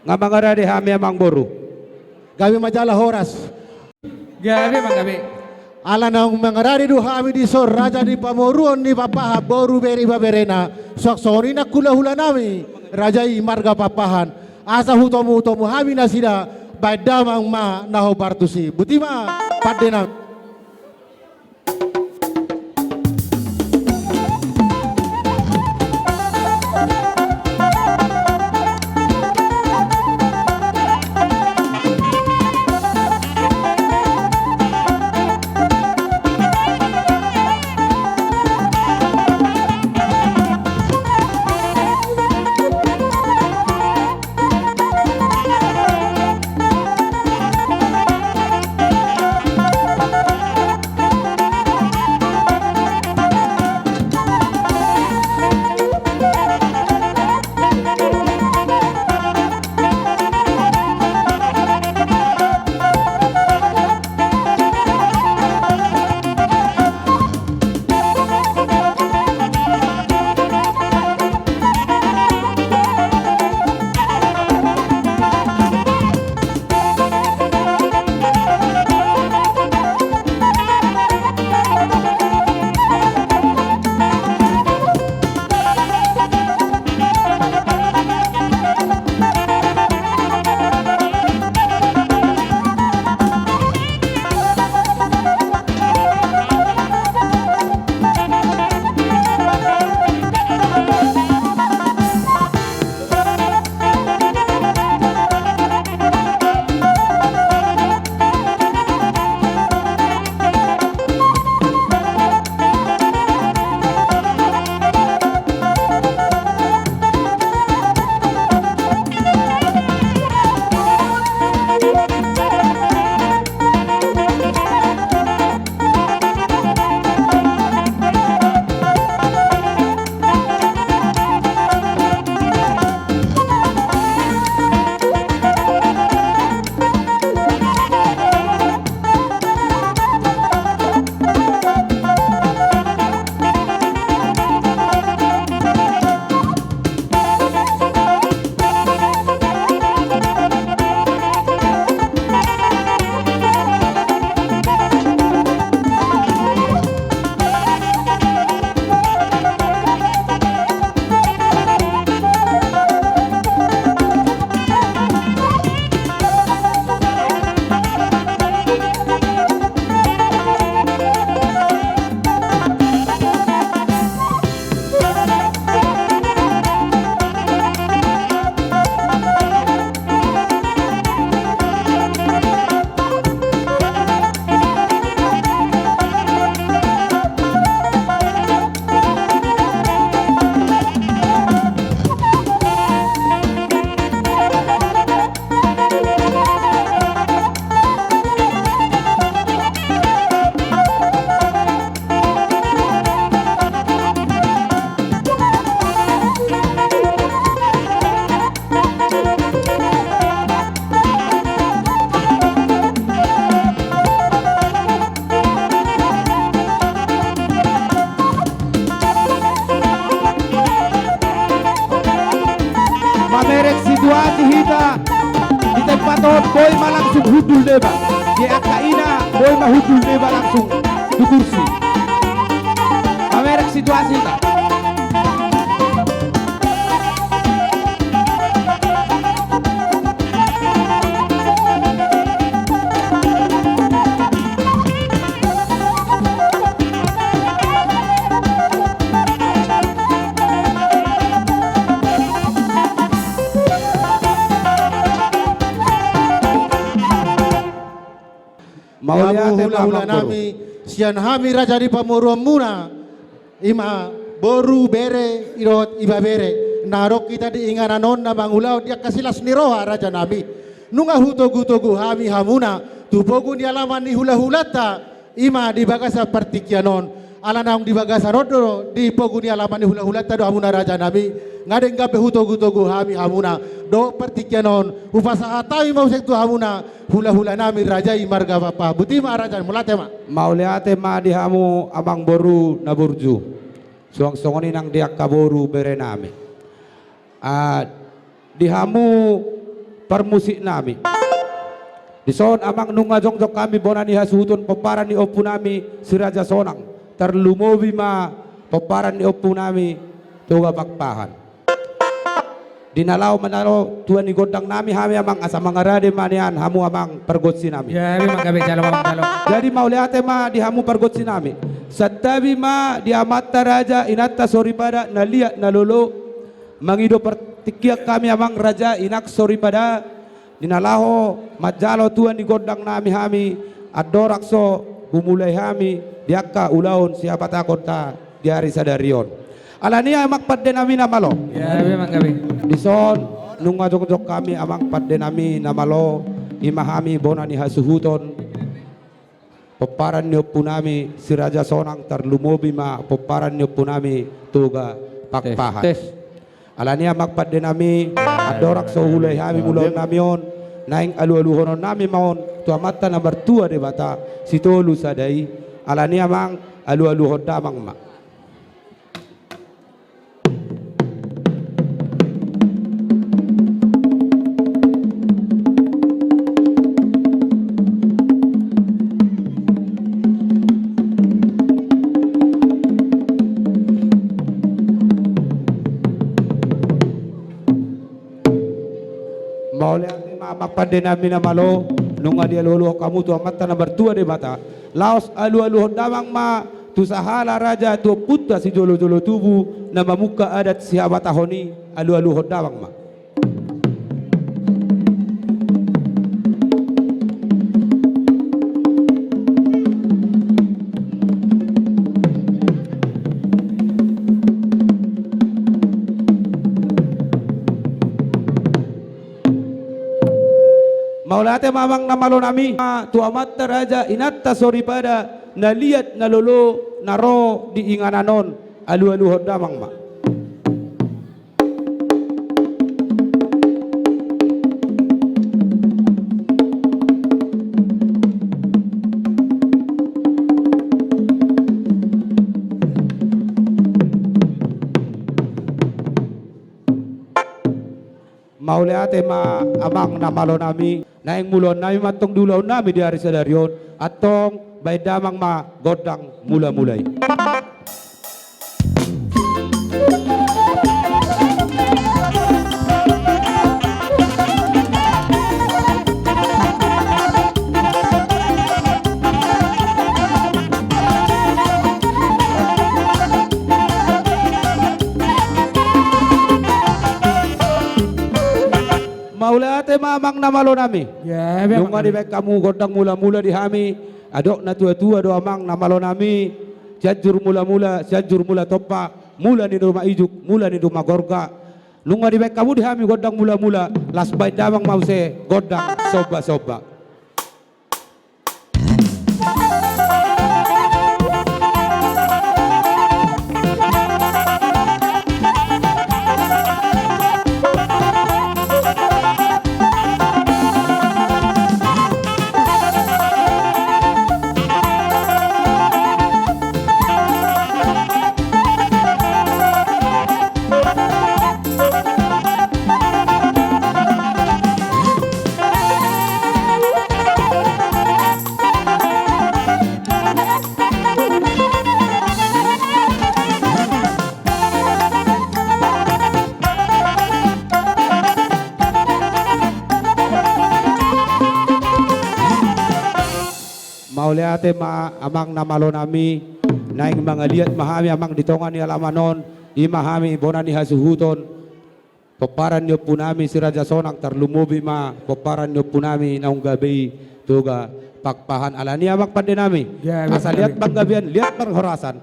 nga mga radi hami amang boru. Gabi majalah horas. Gabi mga gabi. Ala nang mengarari du hami di sor raja di pamoruon ni papaha boru beri baberena sok sori na kula hula nami raja i marga papahan asa hutomu hami nasida badamang ma naho bartusi butima padena. Mamerek situasi di tempat boy langsung hudul deba di akaina boy hudul deba langsung di kursi. Mamerek situasi hita. Maulia hula-hula nami sian hami raja di pamoruan muna ima boru bere irot iba bere narok kita di ingananon na bangulau dia kasilas niroha raja nami nunga hutogu hami hamuna tupogu di alaman ni hula-hulata ima di bagasa partikianon ala naung di bagasa rodo di pogu di alaman ni hula-hulata do hamuna raja nami ngadeng gape hutogu hami hamuna do partikianon upasa hatai mau sektu hamuna hula-hula nami raja marga bapa butima raja mulate ma mauliate ma di hamu abang boru na burju suang-songoni nang diak kaboru bere nami di hamu permusik nami. Dison amang nunga jongjok kami bonani hasuhutun peparan ni opu nami si Raja Sonang terlumobi ma peparan ni opu nami tuga pakpahan. Dinalau manalo tuan ni godang nami hami amang asa mangarade manian hamu amang pergotsi nami. Ya, memang kami calon. Jadi mau lihat ma di hamu pergotsi nami. Satabi ma di amata raja inatta soribada naliat nalolo mangido pertikiak kami amang raja inak soribada dinalaho majalo tuan di godang nami hami adorakso bumulai hami diaka ulaun siapa takota di hari sadarion. Alania amak padde nami namalo. Ya, memang kami. Dison nunga jok kami amang padde nami namalo imahami bonani hasuhuton peparan nyo punami si Raja Sonang terlumobi ma peparan nyo punami tuga pakpahan. Alania amak padde nami adorak so hulay hami mulon namion naing alu-aluhonon nami maon tuamata na mertua de bata sitolu sadai alania mang alu-aluhon damang ma. Maulay mapande namin na malo nung adi alualuho kamu tu amata na bertua de bata laos alualuho damang ma tu sahala raja tu putra si jolo-jolo tubu na mamuka adat si abatahoni alualuho damang ma. Maulate mamang namalo nami tu amat raja inatta soribada naliat nalolo naro di ingananon alu-alu hodamang ma. Maulate ma amang namalo nami naing mulon nami matong dulaw nami di hari sadarion atong bay damang ma godang mula-mulay. Maulate mamang namalo nami. Ya, Nung memang. di baik kamu godang mula-mula di hami, adok na tua-tua do amang namalo nami. Jajur mula-mula, jajur mula topa, mula ni rumah ijuk, mula ni rumah gorga. Nung di baik kamu di hami godang mula-mula, las bay damang mause godang soba-soba. Maulate ma amang namalo nami naing mga liat mahami amang ditongan ni alamanon imahami bonani hasuhuton peparan nyo punami si Raja Sonang terlumubi ma peparan nyo punami naung gabi tuga pakpahan alani amang pande nami Ya, asal lihat bang gabian lihat bang horasan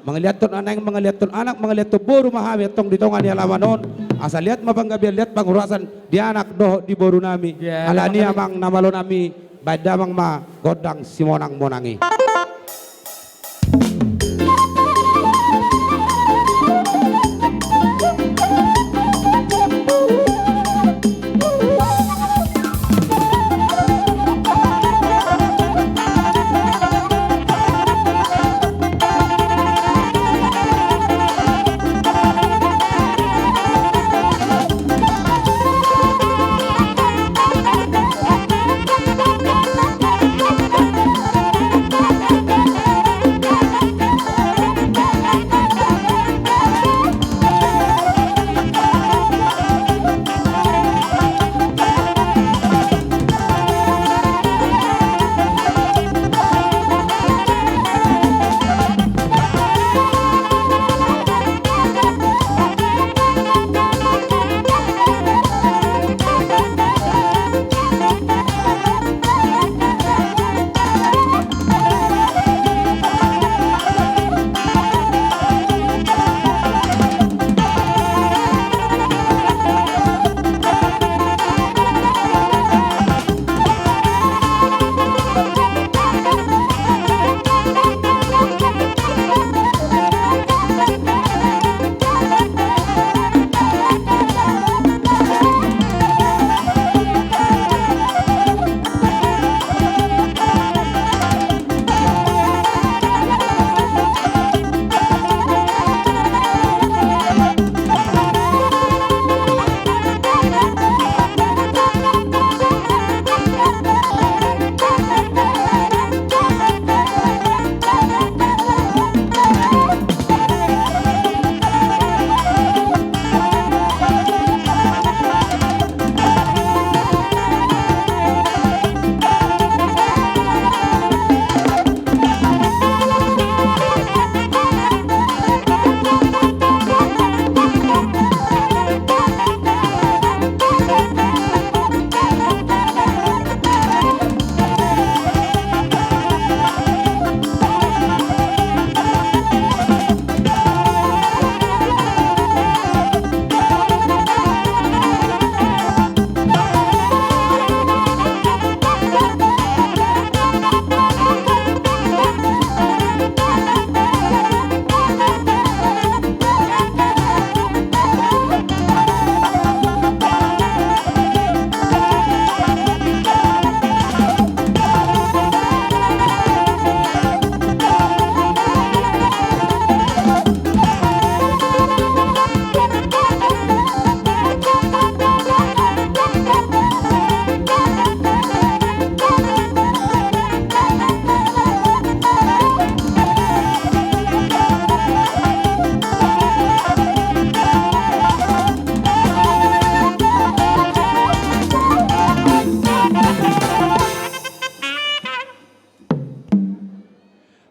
mga liat ton anang mga liat ton anak mga liat to boru mahami atong ditongan ni alamanon asal lihat mabang gabian lihat bang horasan di anak doh di boru nami Ya, alani amang namalo nami badamang ma godang simonang monangi.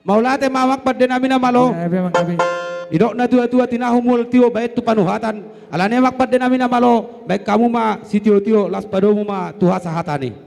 Maulate mamak padde nami na malo. Magabi, magabi. Idok na tua-tua tinahumul tio baik tu panuhatan. Alane mak padde nami na malo. Baik kamu ma si tio-tio las padomu ma tuha sahatani.